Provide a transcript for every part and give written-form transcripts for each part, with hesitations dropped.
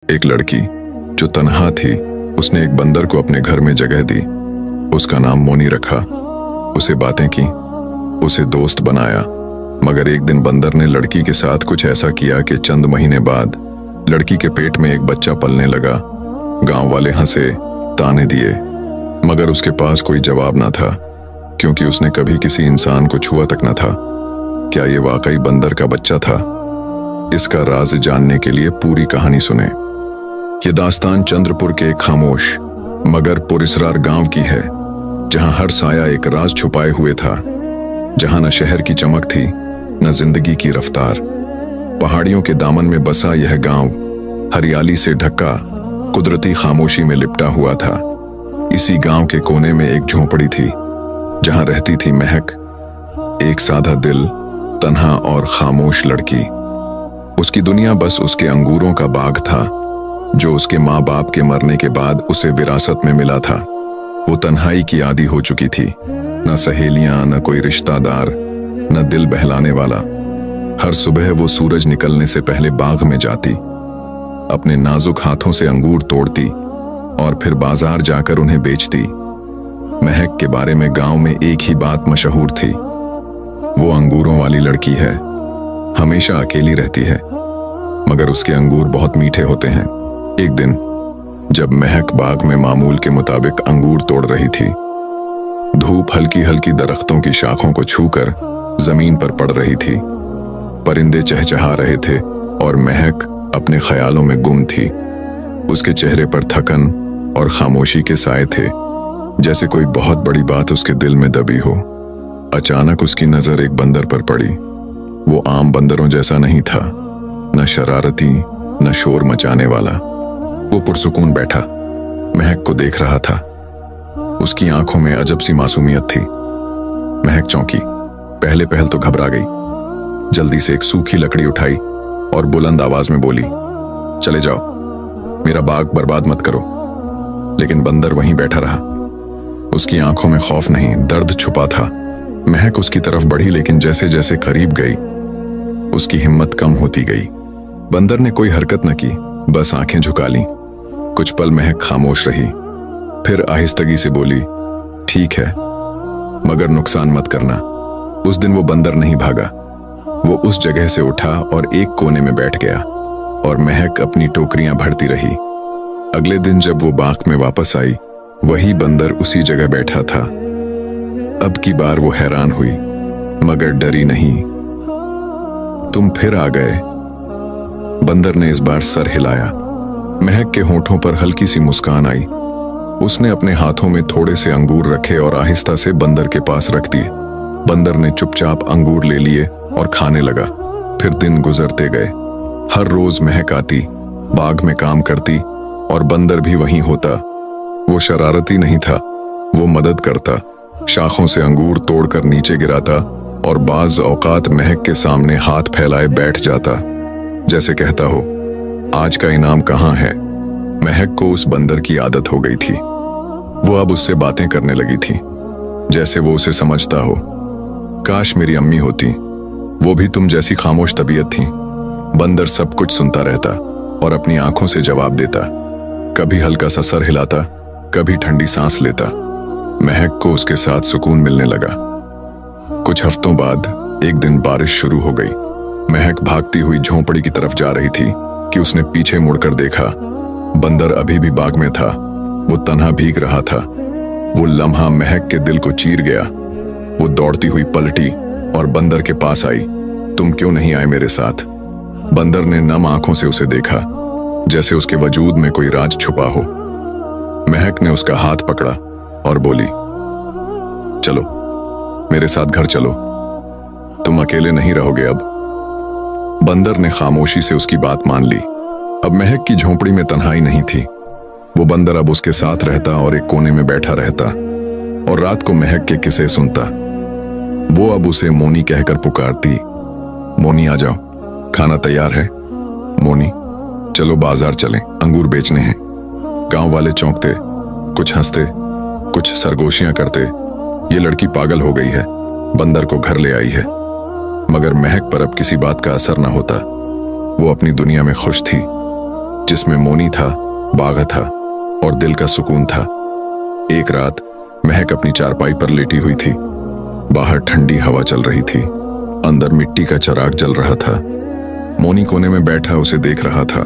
एक लड़की जो तन्हा थी, उसने एक बंदर को अपने घर में जगह दी। उसका नाम मोनी रखा। उसे बातें की, उसे दोस्त बनाया। मगर एक दिन बंदर ने लड़की के साथ कुछ ऐसा किया कि चंद महीने बाद लड़की के पेट में एक बच्चा पलने लगा। गांव वाले हंसे, ताने दिए, मगर उसके पास कोई जवाब ना था, क्योंकि उसने कभी किसी इंसान को छुआ तक न था। क्या ये वाकई बंदर का बच्चा था? इसका राज जानने के लिए पूरी कहानी सुने। ये दास्तान चंद्रपुर के एक खामोश मगर पुरस्रार गांव की है, जहां हर साया एक राज छुपाए हुए था, जहां न शहर की चमक थी न जिंदगी की रफ्तार। पहाड़ियों के दामन में बसा यह गांव हरियाली से ढका कुदरती खामोशी में लिपटा हुआ था। इसी गांव के कोने में एक झोंपड़ी थी, जहां रहती थी महक, एक सादा दिल, तन्हा और खामोश लड़की। उसकी दुनिया बस उसके अंगूरों का बाग था, जो उसके माँ बाप के मरने के बाद उसे विरासत में मिला था। वो तन्हाई की आदी हो चुकी थी, न सहेलियां, न कोई रिश्तेदार, न दिल बहलाने वाला। हर सुबह वो सूरज निकलने से पहले बाग में जाती, अपने नाजुक हाथों से अंगूर तोड़ती और फिर बाजार जाकर उन्हें बेचती। महक के बारे में गांव में एक ही बात मशहूर थी, वो अंगूरों वाली लड़की है, हमेशा अकेली रहती है, मगर उसके अंगूर बहुत मीठे होते हैं। एक दिन जब महक बाग में मामूल के मुताबिक अंगूर तोड़ रही थी, धूप हल्की हल्की दरख्तों की शाखों को छूकर जमीन पर पड़ रही थी। परिंदे चहचहा रहे थे और महक अपने ख्यालों में गुम थी। उसके चेहरे पर थकन और खामोशी के साए थे, जैसे कोई बहुत बड़ी बात उसके दिल में दबी हो। अचानक उसकी नजर एक बंदर पर पड़ी। वो आम बंदरों जैसा नहीं था, न शरारती न शोर मचाने वाला। वो पुरसुकून बैठा महक को देख रहा था। उसकी आंखों में अजब सी मासूमियत थी। महक चौंकी, पहले पहल तो घबरा गई। जल्दी से एक सूखी लकड़ी उठाई और बुलंद आवाज में बोली, चले जाओ, मेरा बाग बर्बाद मत करो। लेकिन बंदर वहीं बैठा रहा। उसकी आंखों में खौफ नहीं, दर्द छुपा था। महक उसकी तरफ बढ़ी, लेकिन जैसे जैसे करीब गई, उसकी हिम्मत कम होती गई। बंदर ने कोई हरकत न की, बस आंखें झुका लीं। कुछ पल महक खामोश रही, फिर आहिस्तगी से बोली, ठीक है, मगर नुकसान मत करना। उस दिन वो बंदर नहीं भागा। वो उस जगह से उठा और एक कोने में बैठ गया, और महक अपनी टोकरियां भरती रही। अगले दिन जब वो बाग में वापस आई, वही बंदर उसी जगह बैठा था। अब की बार वो हैरान हुई, मगर डरी नहीं। तुम फिर आ गए? बंदर ने इस बार सर हिलाया। महक के होठों पर हल्की सी मुस्कान आई। उसने अपने हाथों में थोड़े से अंगूर रखे और आहिस्ता से बंदर के पास रख दिए। बंदर ने चुपचाप अंगूर ले लिए और खाने लगा। फिर दिन गुजरते गए। हर रोज महक आती, बाग में काम करती, और बंदर भी वहीं होता। वो शरारती नहीं था, वो मदद करता, शाखों से अंगूर तोड़कर नीचे गिराता और बाज औकात महक के सामने हाथ फैलाए बैठ जाता, जैसे कहता हो, आज का इनाम कहाँ है। महक को उस बंदर की आदत हो गई थी। वो अब उससे बातें करने लगी थी, जैसे वो उसे समझता हो। काश मेरी अम्मी होती, वो भी तुम जैसी खामोश तबीयत थी। बंदर सब कुछ सुनता रहता और अपनी आंखों से जवाब देता, कभी हल्का सा सर हिलाता, कभी ठंडी सांस लेता। महक को उसके साथ सुकून मिलने लगा। कुछ हफ्तों बाद एक दिन बारिश शुरू हो गई। महक भागती हुई झोंपड़ी की तरफ जा रही थी कि उसने पीछे मुड़कर देखा। बंदर अभी भी बाग में था। वो तन्हा भीग रहा था। वो लम्हा महक के दिल को चीर गया। वो दौड़ती हुई पलटी और बंदर के पास आई। तुम क्यों नहीं आए मेरे साथ? बंदर ने नम आंखों से उसे देखा, जैसे उसके वजूद में कोई राज छुपा हो। महक ने उसका हाथ पकड़ा और बोली, चलो मेरे साथ घर चलो, तुम अकेले नहीं रहोगे अब। बंदर ने खामोशी से उसकी बात मान ली। अब महक की झोंपड़ी में तन्हाई नहीं थी। वो बंदर अब उसके साथ रहता और एक कोने में बैठा रहता, और रात को महक के किस्से सुनता। वो अब उसे मोनी कहकर पुकारती, मोनी आ जाओ, खाना तैयार है। मोनी, चलो बाजार चलें, अंगूर बेचने हैं। गांव वाले चौंकते, कुछ हंसते, कुछ सरगोशियां करते। ये लड़की पागल हो गई है, बंदर को घर ले आई है। मगर महक पर अब किसी बात का असर न होता। वो अपनी दुनिया में खुश थी। जिसमें मोनी था, बागा था और दिल का सुकून था। एक रात महक अपनी चारपाई पर लेटी हुई थी। बाहर ठंडी हवा चल रही थी, अंदर मिट्टी का चिराग जल रहा था। मोनी कोने में बैठा उसे देख रहा था।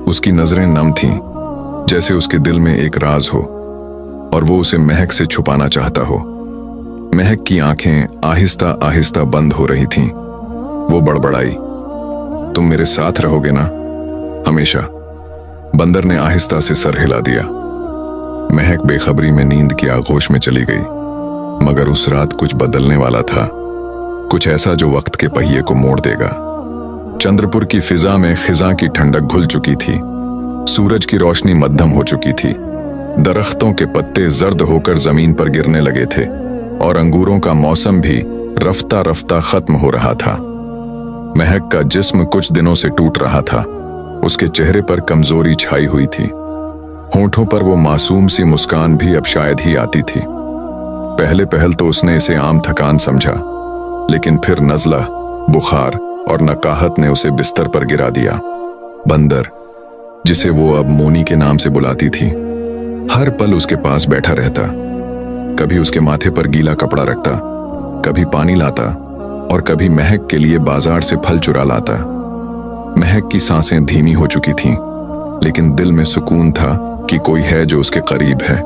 उसकी नजरें नम थीं, जैसे उसके दिल में एक राज हो और वो उसे महक से छुपाना चाहता हो। महक की आंखें आहिस्ता आहिस्ता बंद हो रही थीं। वो बड़बड़ाई, तुम मेरे साथ रहोगे ना, हमेशा? बंदर ने आहिस्ता से सर हिला दिया। महक बेखबरी में नींद की आगोश में चली गई। मगर उस रात कुछ बदलने वाला था, कुछ ऐसा जो वक्त के पहिए को मोड़ देगा। चंद्रपुर की फिजा में खिजा की ठंडक घुल चुकी थी। सूरज की रोशनी मध्यम हो चुकी थी। दरख्तों के पत्ते जर्द होकर जमीन पर गिरने लगे थे और अंगूरों का मौसम भी रफ्ता रफ्ता खत्म हो रहा था। महक का जिस्म कुछ दिनों से टूट रहा था। उसके चेहरे पर कमजोरी छाई हुई थी। होंठों पर वो मासूम सी मुस्कान भी अब शायद ही आती थी। पहले पहल तो उसने इसे आम थकान समझा, लेकिन फिर नज़ला, बुखार और नकाहत ने उसे बिस्तर पर गिरा दिया। बंदर, जिसे वो अब मोनी के नाम से बुलाती थी, हर पल उसके पास बैठा रहता। कभी उसके माथे पर गीला कपड़ा रखता, कभी पानी लाता और कभी महक के लिए बाजार से फल चुरा लाता। महक की सांसें धीमी हो चुकी थीं, लेकिन दिल में सुकून था कि कोई है जो उसके करीब है,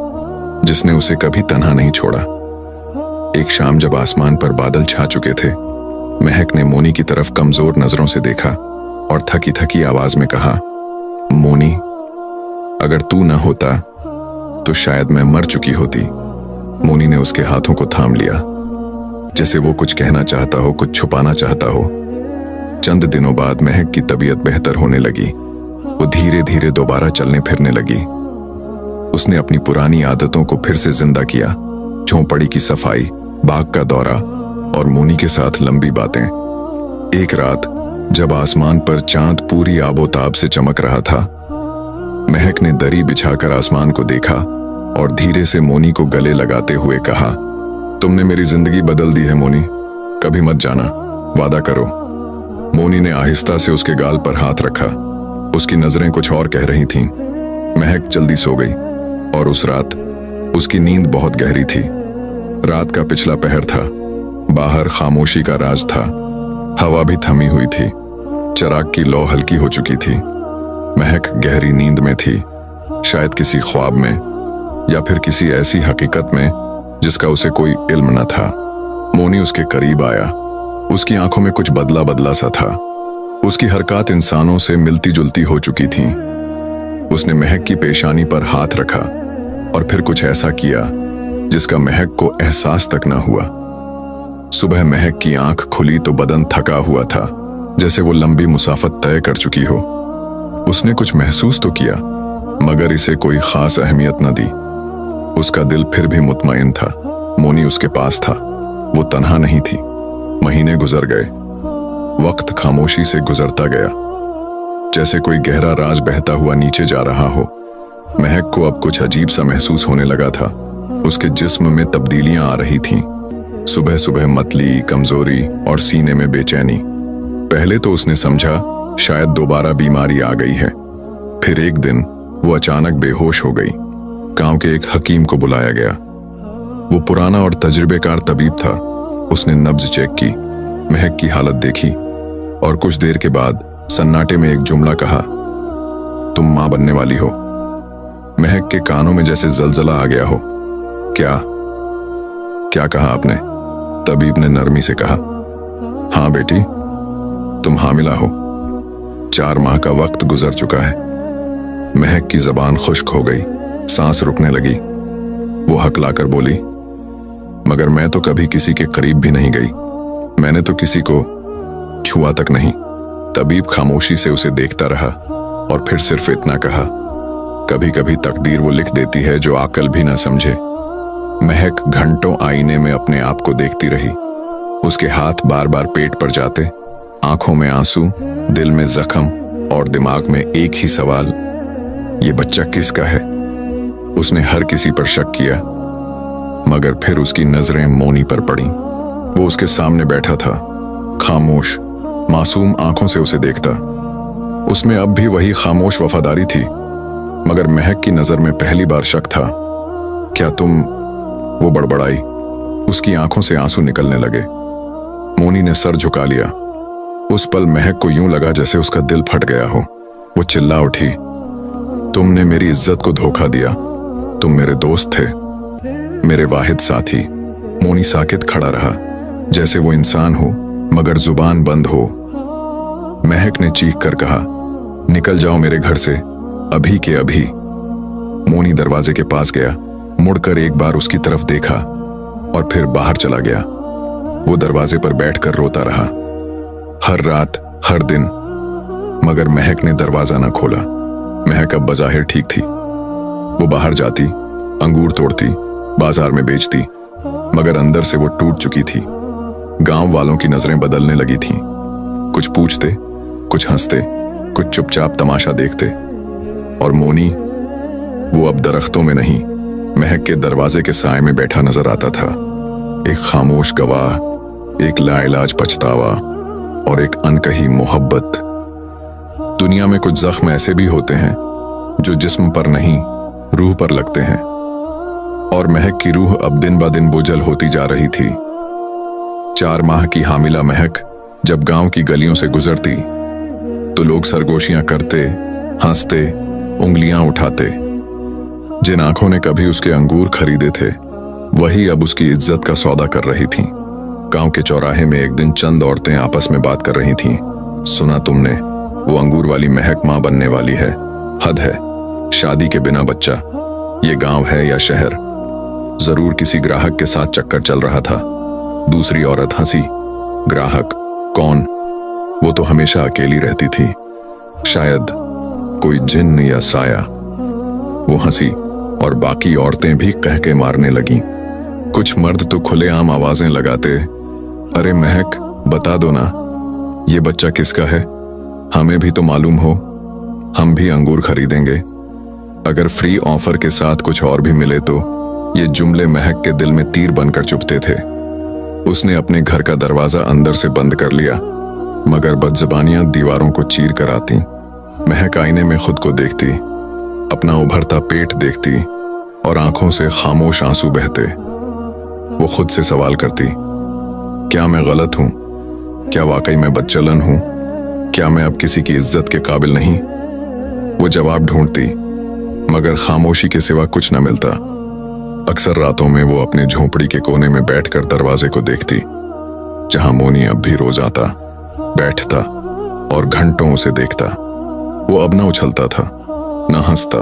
जिसने उसे कभी तन्हा नहीं छोड़ा। एक शाम जब आसमान पर बादल छा चुके थे, महक ने मोनी की तरफ कमजोर नजरों से देखा और थकी थकी आवाज में कहा, मोनी, अगर तू न होता तो शायद मैं मर चुकी होती। मोनी ने उसके हाथों को थाम लिया, जैसे वो कुछ कहना चाहता हो, कुछ छुपाना चाहता हो। चंद दिनों बाद महक की तबीयत बेहतर होने लगी। वो धीरे धीरे दोबारा चलने फिरने लगी। उसने अपनी पुरानी आदतों को फिर से जिंदा किया। झोंपड़ी की सफाई, बाग का दौरा और मोनी के साथ लंबी बातें। एक रात जब आसमान पर चांद पूरी आबोताब से चमक रहा था, महक ने दरी बिछाकर आसमान को देखा और धीरे से मोनी को गले लगाते हुए कहा, तुमने मेरी जिंदगी बदल दी है मोनी, कभी मत जाना, वादा करो। मोनी ने आहिस्ता से उसके गाल पर हाथ रखा। उसकी नजरें कुछ और कह रही थीं। महक जल्दी सो गई और उस रात उसकी नींद बहुत गहरी थी। रात का पिछला पहर था। बाहर खामोशी का राज था। हवा भी थमी हुई थी। चिराग की लौ हल्की हो चुकी थी। महक गहरी नींद में थी, शायद किसी ख्वाब में या फिर किसी ऐसी हकीकत में जिसका उसे कोई इल्म न था। मोनी उसके करीब आया। उसकी आंखों में कुछ बदला बदला सा था। उसकी हरकत इंसानों से मिलती जुलती हो चुकी थी। उसने महक की पेशानी पर हाथ रखा और फिर कुछ ऐसा किया जिसका महक को एहसास तक न हुआ। सुबह महक की आंख खुली तो बदन थका हुआ था, जैसे वो लंबी मुसाफत तय कर चुकी हो। उसने कुछ महसूस तो किया, मगर इसे कोई खास अहमियत न दी। उसका दिल फिर भी मुतमईन था। मोनी उसके पास था, वो तन्हा नहीं थी। महीने गुजर गए। वक्त खामोशी से गुजरता गया, जैसे कोई गहरा राज बहता हुआ नीचे जा रहा हो। महक को अब कुछ अजीब सा महसूस होने लगा था। उसके जिस्म में तब्दीलियां आ रही थीं। सुबह सुबह मतली, कमजोरी और सीने में बेचैनी। पहले तो उसने समझा शायद दोबारा बीमारी आ गई है। फिर एक दिन वो अचानक बेहोश हो गई। गांव के एक हकीम को बुलाया गया। वो पुराना और तजुर्बेकार तबीब था। उसने नब्ज चेक की, महक की हालत देखी और कुछ देर के बाद सन्नाटे में एक जुमला कहा, तुम मां बनने वाली हो। महक के कानों में जैसे जलजला आ गया हो। क्या कहा आपने? तबीब ने नरमी से कहा। हाँ बेटी, तुम हामिला हो। 4 माह का वक्त गुजर चुका है। महक की जबान खुश्क हो गई, सांस रुकने लगी। वो हकलाकर बोली, मगर मैं तो कभी किसी के करीब भी नहीं गई। मैंने तो किसी को छुआ तक नहीं। तबीब खामोशी से उसे देखता रहा और फिर सिर्फ इतना कहा, कभी कभी तकदीर वो लिख देती है जो अक्ल भी ना समझे। महक घंटों आईने में अपने आप को देखती रही। उसके हाथ बार बार पेट पर जाते, आंखों में आंसू, दिल में जख्म और दिमाग में एक ही सवाल, ये बच्चा किसका है? उसने हर किसी पर शक किया, मगर फिर उसकी नजरें मोनी पर पड़ी। वो उसके सामने बैठा था, खामोश, मासूम आंखों से उसे देखता। उसमें अब भी वही खामोश वफादारी थी, मगर महक की नजर में पहली बार शक था। क्या तुम? वो बड़बड़ाई। उसकी आंखों से आंसू निकलने लगे। मोनी ने सर झुका लिया। उस पल महक को यूं लगा जैसे उसका दिल फट गया हो। वो चिल्ला उठी, तुमने मेरी इज्जत को धोखा दिया। तुम मेरे दोस्त थे, मेरे वाहिद साथी। मोनी साकित खड़ा रहा, जैसे वो इंसान हो मगर जुबान बंद हो। महक ने चीख कर कहा, निकल जाओ मेरे घर से, अभी के अभी। मोनी दरवाजे के पास गया, मुड़कर एक बार उसकी तरफ देखा और फिर बाहर चला गया। वो दरवाजे पर बैठकर रोता रहा, हर रात, हर दिन। मगर महक ने दरवाजा ना खोला। महक अब बज़ाहिर ठीक थी। वो बाहर जाती, अंगूर तोड़ती, बाजार में बेचती, मगर अंदर से वो टूट चुकी थी। गांव वालों की नजरें बदलने लगी थीं। कुछ पूछते, कुछ हंसते, कुछ चुपचाप तमाशा देखते। और मोनी, वो अब दरख्तों में नहीं, महक के दरवाजे के साए में बैठा नजर आता था। एक खामोश गवाह, एक लाइलाज पछतावा और एक अनकही मोहब्बत। दुनिया में कुछ जख्म ऐसे भी होते हैं जो जिस्म पर नहीं, रूह पर लगते हैं। और महक की रूह अब दिन ब दिन बोझल होती जा रही थी। 4 माह की हामिला महक जब गांव की गलियों से गुजरती तो लोग सरगोशियां करते, हंसते, उंगलियां उठाते। जिन आंखों ने कभी उसके अंगूर खरीदे थे, वही अब उसकी इज्जत का सौदा कर रही थीं। गांव के चौराहे में एक दिन चंद औरतें आपस में बात कर रही थीं। सुना तुमने, वो अंगूर वाली महक मां बनने वाली है। हद है, शादी के बिना बच्चा। ये गांव है या शहर? जरूर किसी ग्राहक के साथ चक्कर चल रहा था। दूसरी औरत हंसी। ग्राहक कौन? वो तो हमेशा अकेली रहती थी। शायद कोई जिन्न या साया। वो हंसी और बाकी औरतें भी कहके मारने लगीं। कुछ मर्द तो खुलेआम आवाजें लगाते, अरे महक, बता दो ना, ये बच्चा किसका है? हमें भी तो मालूम हो, हम भी अंगूर खरीदेंगे। अगर फ्री ऑफर के साथ कुछ और भी मिले तो। ये जुमले महक के दिल में तीर बनकर चुभते थे। उसने अपने घर का दरवाजा अंदर से बंद कर लिया, मगर बदज़बानियां दीवारों को चीर कर आती। महक आईने में खुद को देखती, अपना उभरता पेट देखती और आंखों से खामोश आंसू बहते। वो खुद से सवाल करती, क्या मैं गलत हूं? क्या वाकई मैं बदचलन हूं? क्या मैं अब किसी की इज्जत के काबिल नहीं? वो जवाब ढूंढती, मगर खामोशी के सिवा कुछ न मिलता। अक्सर रातों में वो अपने झोपड़ी के कोने में बैठकर दरवाजे को देखती, जहां मोनी अब भी रोज आता, बैठता और घंटों उसे देखता। वो अब न उछलता था, न हंसता,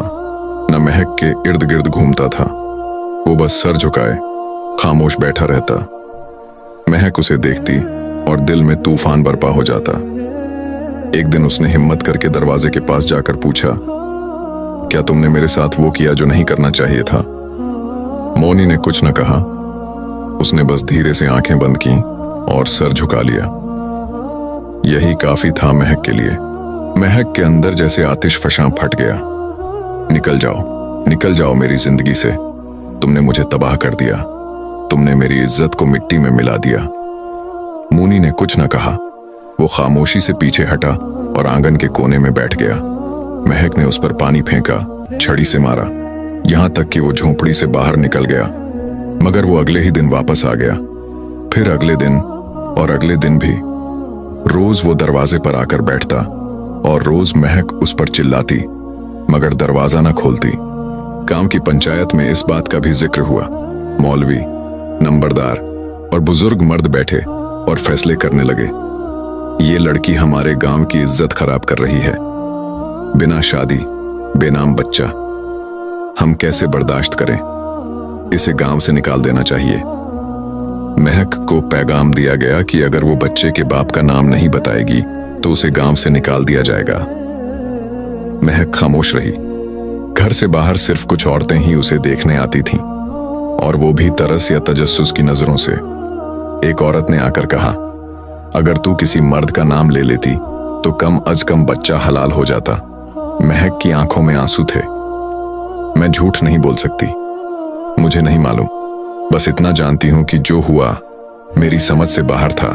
न महक के इर्द गिर्द घूमता था। वो बस सर झुकाए खामोश बैठा रहता। महक उसे देखती और दिल में तूफान बरपा हो जाता। एक दिन उसने हिम्मत करके दरवाजे के पास जाकर पूछा, क्या तुमने मेरे साथ वो किया जो नहीं करना चाहिए था? मोनी ने कुछ न कहा। उसने बस धीरे से आंखें बंद की और सर झुका लिया। यही काफी था महक के लिए। महक के अंदर जैसे आतिश फशां फट गया। निकल जाओ, निकल जाओ मेरी जिंदगी से। तुमने मुझे तबाह कर दिया। तुमने मेरी इज्जत को मिट्टी में मिला दिया। मोनी ने कुछ न कहा। वो खामोशी से पीछे हटा और आंगन के कोने में बैठ गया। महक ने उस पर पानी फेंका, छड़ी से मारा, यहां तक कि वो झोंपड़ी से बाहर निकल गया। मगर वो अगले ही दिन वापस आ गया। फिर अगले दिन और अगले दिन भी। रोज वो दरवाजे पर आकर बैठता और रोज महक उस पर चिल्लाती, मगर दरवाजा न खोलती। गांव की पंचायत में इस बात का भी जिक्र हुआ। मौलवी, नंबरदार और बुजुर्ग मर्द बैठे और फैसले करने लगे। ये लड़की हमारे गांव की इज्जत खराब कर रही है। बिना शादी, बेनाम बच्चा। हम कैसे बर्दाश्त करें? इसे गांव से निकाल देना चाहिए। महक को पैगाम दिया गया कि अगर वो बच्चे के बाप का नाम नहीं बताएगी तो उसे गांव से निकाल दिया जाएगा। महक खामोश रही। घर से बाहर सिर्फ कुछ औरतें ही उसे देखने आती थीं, और वो भी तरस या तजस्सुस की नजरों से। एक औरत ने आकर कहा, अगर तू किसी मर्द का नाम ले लेती तो कम अज कम बच्चा हलाल हो जाता। महक की आंखों में आंसू थे। मैं झूठ नहीं बोल सकती, मुझे नहीं मालूम। बस इतना जानती हूं कि जो हुआ मेरी समझ से बाहर था।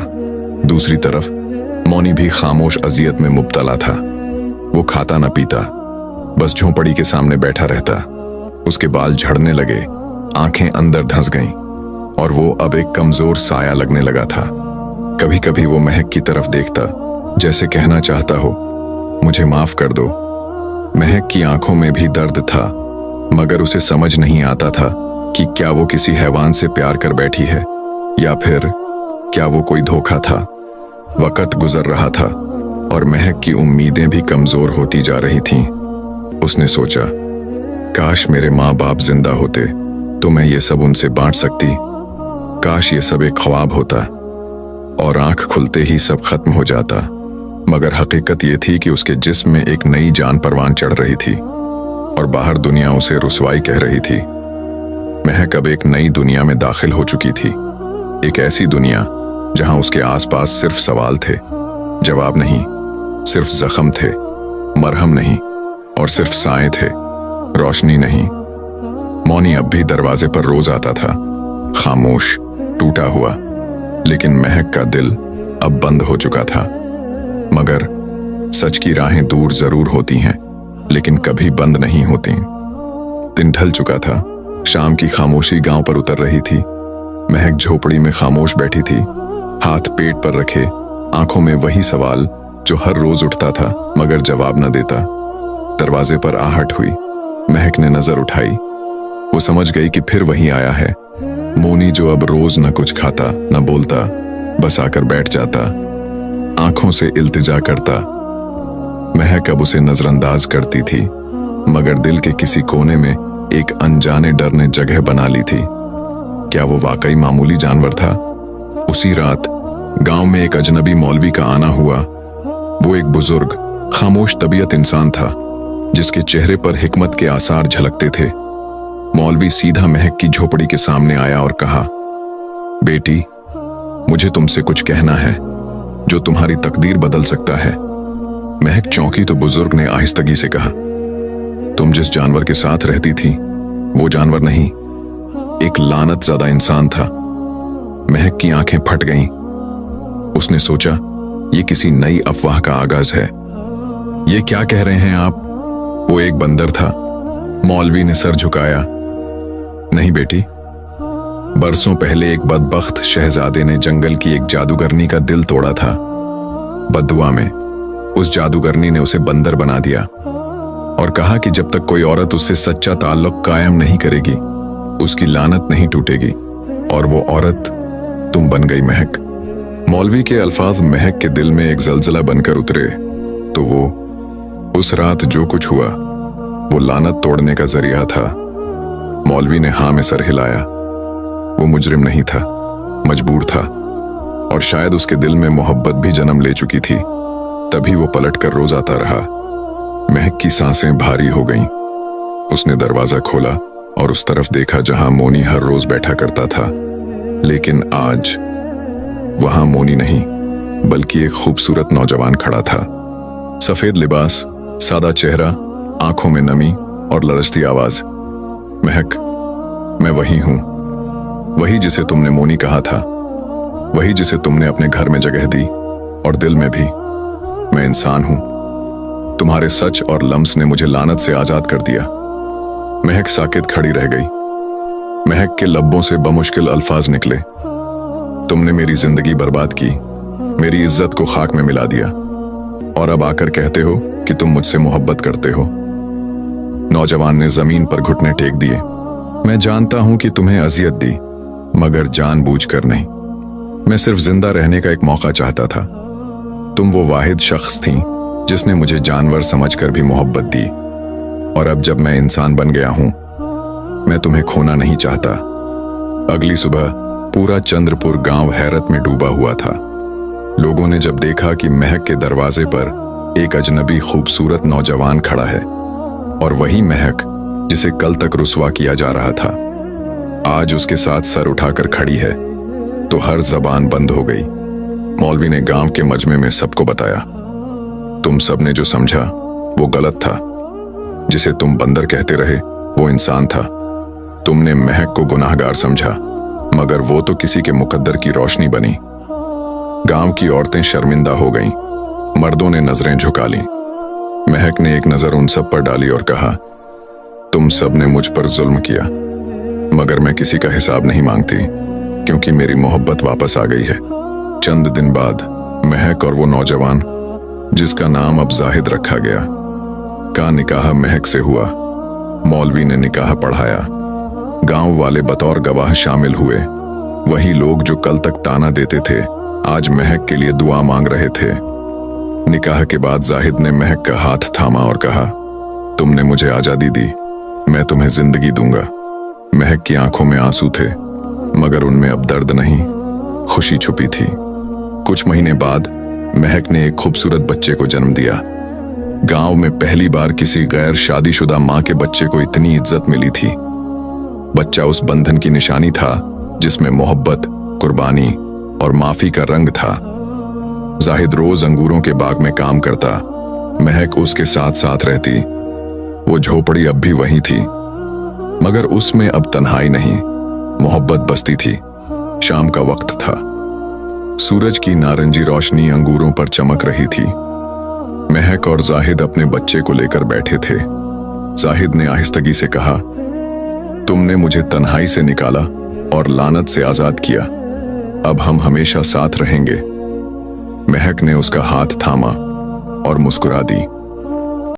दूसरी तरफ मौनी भी खामोश अजियत में मुब्तला था। वो खाता न पीता, बस झोंपड़ी के सामने बैठा रहता। उसके बाल झड़ने लगे, आंखें अंदर धंस गईं और वो अब एक कमजोर साया लगने लगा था। कभी कभी वो महक की तरफ देखता, जैसे कहना चाहता हो, मुझे माफ कर दो। महक की आंखों में भी दर्द था, मगर उसे समझ नहीं आता था कि क्या वो किसी हैवान से प्यार कर बैठी है या फिर क्या वो कोई धोखा था। वक्त गुजर रहा था और महक की उम्मीदें भी कमजोर होती जा रही थीं। उसने सोचा, काश मेरे माँ बाप जिंदा होते तो मैं ये सब उनसे बांट सकती। काश ये सब एक ख्वाब होता और आंख खुलते ही सब खत्म हो जाता। मगर हकीकत ये थी कि उसके जिस्म में एक नई जान परवान चढ़ रही थी और बाहर दुनिया उसे रुसवाई कह रही थी। महक अब एक नई दुनिया में दाखिल हो चुकी थी, एक ऐसी दुनिया जहां उसके आसपास सिर्फ सवाल थे, जवाब नहीं, सिर्फ जख्म थे, मरहम नहीं और सिर्फ साए थे, रोशनी नहीं। मौनी अब भी दरवाजे पर रोज आता था, खामोश, टूटा हुआ, लेकिन महक का दिल अब बंद हो चुका था। मगर सच की राहें दूर जरूर होती हैं, लेकिन कभी बंद नहीं होती। दिन ढल चुका था, शाम की खामोशी गांव पर उतर रही थी। महक झोपड़ी में खामोश बैठी थी, हाथ पेट पर रखे, आंखों में वही सवाल जो हर रोज उठता था मगर जवाब न देता। दरवाजे पर आहट हुई, महक ने नजर उठाई। वो समझ गई कि फिर वही आया है, मोनी, जो अब रोज न कुछ खाता न बोलता, बस आकर बैठ जाता, आंखों से इल्तिजा करता। महक अब उसे नजरअंदाज करती थी, मगर दिल के किसी कोने में एक अनजाने डर ने जगह बना ली थी। क्या वो वाकई मामूली जानवर था? उसी रात गांव में एक अजनबी मौलवी का आना हुआ। वो एक बुजुर्ग, खामोश तबीयत इंसान था, जिसके चेहरे पर हिकमत के आसार झलकते थे। मौलवी सीधा महक की झोपड़ी के सामने आया और कहा, बेटी, मुझे तुमसे कुछ कहना है जो तुम्हारी तकदीर बदल सकता है। महक चौंकी तो बुजुर्ग ने आहिस्तगी से कहा, तुम जिस जानवर के साथ रहती थी वो जानवर नहीं, एक लानत ज़्यादा इंसान था। महक की आंखें फट गईं। उसने सोचा, ये किसी नई अफवाह का आगाज है। ये क्या कह रहे हैं आप? वो एक बंदर था। मौलवी ने सर झुकाया। नहीं बेटी, बरसों पहले एक बदबख्त शहजादे ने जंगल की एक जादूगरनी का दिल तोड़ा था। बद्दुआ में उस जादूगरनी ने उसे बंदर बना दिया और कहा कि जब तक कोई औरत उससे सच्चा ताल्लुक कायम नहीं करेगी, उसकी लानत नहीं टूटेगी। और वो औरत तुम बन गई महक। मौलवी के अल्फाज महक के दिल में एक जलजला बनकर उतरे। तो वो उस रात जो कुछ हुआ वो लानत तोड़ने का जरिया था। मौलवी ने हाँ में सर हिलाया। वो मुजरिम नहीं था, मजबूर था, और शायद उसके दिल में मोहब्बत भी जन्म ले चुकी थी। तभी वो पलट कर रोज आता रहा। महक की सांसें भारी हो गईं। उसने दरवाजा खोला और उस तरफ देखा जहां मोनी हर रोज बैठा करता था। लेकिन आज वहां मोनी नहीं, बल्कि एक खूबसूरत नौजवान खड़ा था। सफेद लिबास, सादा चेहरा, आंखों में नमी और लरजती आवाज। महक, मैं वही हूं, वही जिसे तुमने मोनी कहा था, वही जिसे तुमने अपने घर में जगह दी और दिल में भी। मैं इंसान हूं। तुम्हारे सच और लम्स ने मुझे लानत से आजाद कर दिया। महक साकित खड़ी रह गई। महक के लब्बों से बमुश्किल अल्फाज निकले। तुमने मेरी जिंदगी बर्बाद की, मेरी इज्जत को खाक में मिला दिया, और अब आकर कहते हो कि तुम मुझसे मोहब्बत करते हो। नौजवान ने जमीन पर घुटने टेक दिए। मैं जानता हूं कि तुम्हें अजियत दी, मगर जानबूझकर नहीं। मैं सिर्फ जिंदा रहने का एक मौका चाहता था। तुम वो वाहिद शख्स थीं जिसने मुझे जानवर समझकर भी मोहब्बत दी, और अब जब मैं इंसान बन गया हूं, मैं तुम्हें खोना नहीं चाहता। अगली सुबह पूरा चंद्रपुर गांव हैरत में डूबा हुआ था। लोगों ने जब देखा कि महक के दरवाजे पर एक अजनबी खूबसूरत नौजवान खड़ा है, और वही महक जिसे कल तक रुस्वा किया जा रहा था, आज उसके साथ सर उठाकर खड़ी है, तो हर जबान बंद हो गई। मौलवी ने गांव के मजमे में सबको बताया, तुम सबने जो समझा वो गलत था। जिसे तुम बंदर कहते रहे वो इंसान था। तुमने महक को गुनाहगार समझा, मगर वो तो किसी के मुकद्दर की रोशनी बनी। गांव की औरतें शर्मिंदा हो गईं, मर्दों ने नजरें झुका लीं। महक ने एक नजर उन सब पर डाली और कहा, तुम सब ने मुझ पर जुल्म किया, मगर मैं किसी का हिसाब नहीं मांगती, क्योंकि मेरी मोहब्बत वापस आ गई है। चंद दिन बाद महक और वो नौजवान, जिसका नाम अब जाहिद रखा गया, का निकाह महक से हुआ। मौलवी ने निकाह पढ़ाया। गांव वाले बतौर गवाह शामिल हुए। वही लोग जो कल तक ताना देते थे, आज महक के लिए दुआ मांग रहे थे। निकाह के बाद जाहिद ने महक का हाथ थामा और कहा, तुमने मुझे आजादी दी, मैं तुम्हें जिंदगी दूंगा। महक की आंखों में आंसू थे, मगर उनमें अब दर्द नहीं, खुशी छुपी थी। कुछ महीने बाद महक ने एक खूबसूरत बच्चे को जन्म दिया। गांव में पहली बार किसी गैर शादीशुदा मां के बच्चे को इतनी इज्जत मिली थी। बच्चा उस बंधन की निशानी था जिसमें मोहब्बत, कुर्बानी और माफी का रंग था। जाहिद रोज अंगूरों के बाग में काम करता, महक उसके साथ साथ रहती। वो झोपड़ी अब भी वही थी, मगर उसमें अब तन्हाई नहीं, मोहब्बत बसती थी। शाम का वक्त था। सूरज की नारंगी रोशनी अंगूरों पर चमक रही थी। महक और जाहिद अपने बच्चे को लेकर बैठे थे। जाहिद ने आहिस्तगी से कहा, तुमने मुझे तन्हाई से निकाला और लानत से आजाद किया, अब हम हमेशा साथ रहेंगे। महक ने उसका हाथ थामा और मुस्कुरा दी।